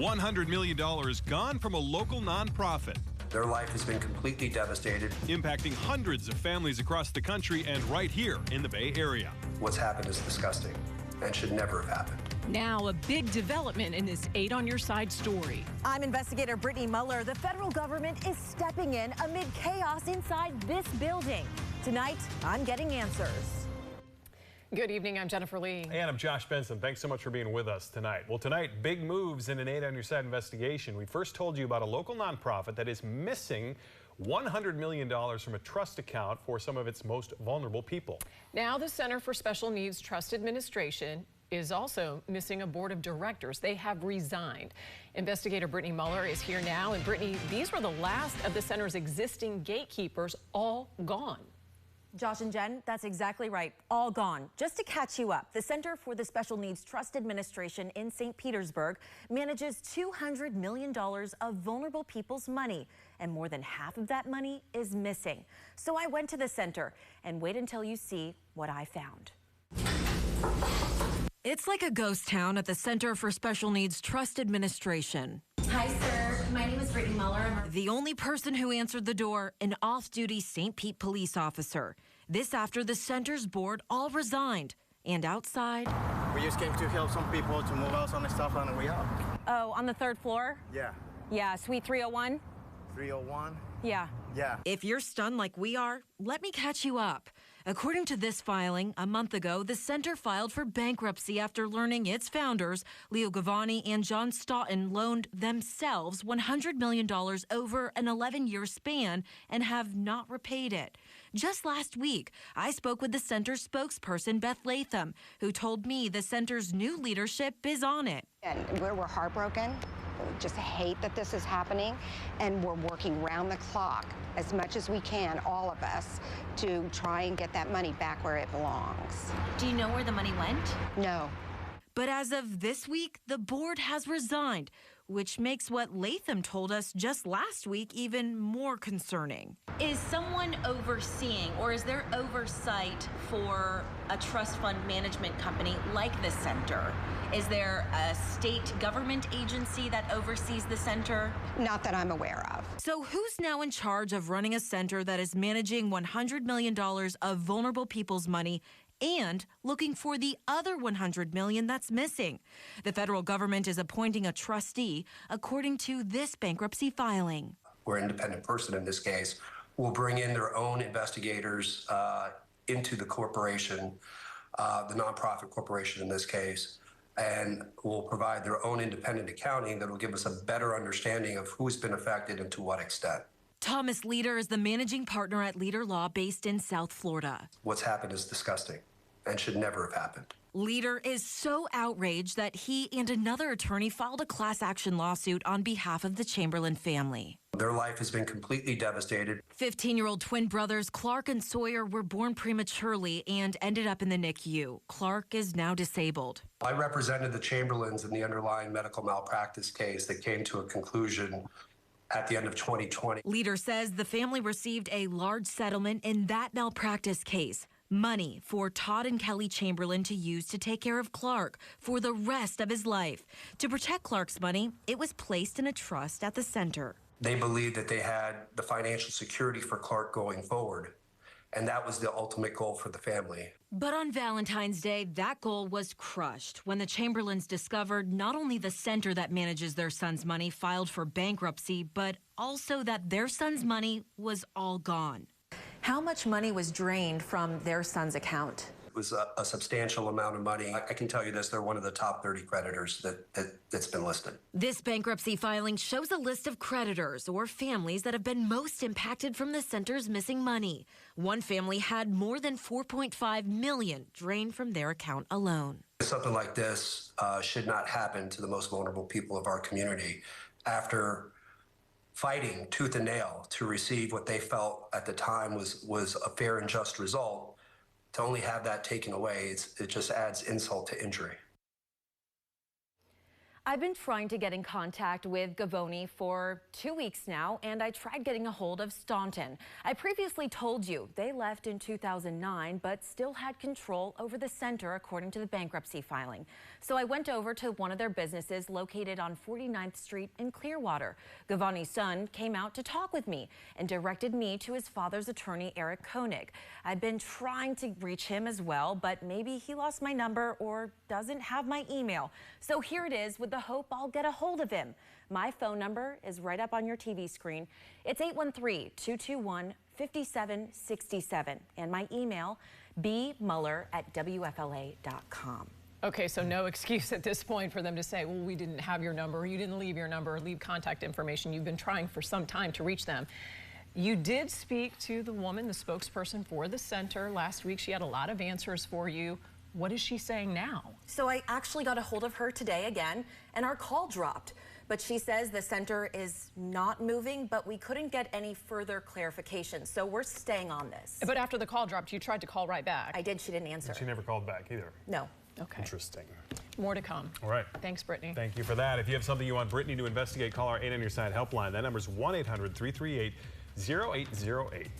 $100 million gone from a local nonprofit. Their life has been completely devastated. Impacting hundreds of families across the country and right here in the Bay Area. What's happened is disgusting and should never have happened. Now, a big development in this 8 on Your Side story. I'm investigator Brittany Muller. The federal government is stepping in amid chaos inside this building. Tonight, I'm getting answers. Good evening, I'm Jennifer Lee. And I'm Josh Benson. Thanks so much for being with us tonight. Well, tonight, big moves in an 8 on Your Side investigation. We first told you about a local nonprofit that is missing $100 million from a trust account for some of its most vulnerable people. Now, the Center for Special Needs Trust Administration is also missing a board of directors. They have resigned. Investigator Brittany Muller is here now. And Brittany, these were the last of the center's existing gatekeepers, all gone. Josh and Jen, that's exactly right. All gone. Just to catch you up, the Center for the Special Needs Trust Administration in St. Petersburg manages $200 million of vulnerable people's money, and more than half of that money is missing. So I went to the center, and wait until you see what I found. It's like a ghost town at the Center for Special Needs Trust Administration. Hi, sir. My name is Brittany Muller. The only person who answered the door, an off-duty St. Pete police officer. This after the center's board all resigned. And outside... We just came to help some people to move out some stuff on the way up. Oh, on the 3rd floor? Yeah. Yeah, suite 301? 301? Yeah. Yeah. If you're stunned like we are, let me catch you up. According to this filing, a month ago, the center filed for bankruptcy after learning its founders, Leo Gavani and John Stoughton, loaned themselves $100 million over an 11-year span and have not repaid it. Just last week, I spoke with the center's spokesperson, Beth Latham, who told me the center's new leadership is on it. And we're heartbroken. We just hate that this is happening, and we're working round the clock as much as we can, all of us, to try and get that money back where it belongs. Do you know where the money went? No. But as of this week, the board has resigned, which makes what Latham told us just last week even more concerning. Is someone overseeing, or is there oversight for a trust fund management company like the center? Is there a state government agency that oversees the center? Not that I'm aware of. So who's now in charge of running a center that is managing $100 million of vulnerable people's money and looking for the other $100 million that's missing? The federal government is appointing a trustee, according to this bankruptcy filing. We're an independent person in this case. Will bring in their own investigators into the corporation, the nonprofit corporation in this case, and will provide their own independent accounting that will give us a better understanding of who's been affected and to what extent. Thomas Leader is the managing partner at Leader Law based in South Florida. What's happened is disgusting and should never have happened. Leader is so outraged that he and another attorney filed a class action lawsuit on behalf of the Chamberlain family. Their life has been completely devastated. 15-year-old twin brothers Clark and Sawyer were born prematurely and ended up in the NICU. Clark is now disabled. I represented the Chamberlains in the underlying medical malpractice case that came to a conclusion at the end of 2020. Leader says the family received a large settlement in that malpractice case. Money for Todd and Kelly Chamberlain to use to take care of Clark for the rest of his life. To protect Clark's money, it was placed in a trust at the center. They believed that they had the financial security for Clark going forward, and that was the ultimate goal for the family. But on Valentine's Day, that goal was crushed when the Chamberlains discovered not only the center that manages their son's money filed for bankruptcy, but also that their son's money was all gone. How much money was drained from their son's account? It was a substantial amount of money. I can tell you this, they're one of the top 30 creditors that's been listed. This bankruptcy filing shows a list of creditors or families that have been most impacted from the center's missing money. One family had more than $4.5 million drained from their account alone. Something like this should not happen to the most vulnerable people of our community. After fighting tooth and nail to receive what they felt at the time was a fair and just result, to only have that taken away, it just adds insult to injury. I've been trying to get in contact with Gavoni for 2 weeks now, and I tried getting a hold of Staunton. I previously told you they left in 2009, but still had control over the center according to the bankruptcy filing. So I went over to one of their businesses located on 49th Street in Clearwater. Gavoni's son came out to talk with me and directed me to his father's attorney, Eric Koenig. I've been trying to reach him as well, but maybe he lost my number or doesn't have my email. So here it is with the hope I'll get a hold of him. My phone number is right up on your TV screen. It's 813-221-5767. And my email, bmuller@WFLA.com. Okay, so no excuse at this point for them to say, well, we didn't have your number, or you didn't leave your number, or leave contact information. You've been trying for some time to reach them. You did speak to the woman, the spokesperson for the center last week. She had a lot of answers for you. What is she saying now? So I actually got a hold of her today again, and our call dropped. But she says the center is not moving, but we couldn't get any further clarification. So we're staying on this. But after the call dropped, you tried to call right back. I did. She didn't answer. And she never called back either. No. Okay. Interesting. More to come. All right. Thanks, Brittany. Thank you for that. If you have something you want Brittany to investigate, call our 8 on your side helpline. That number is 1-800-338-0808.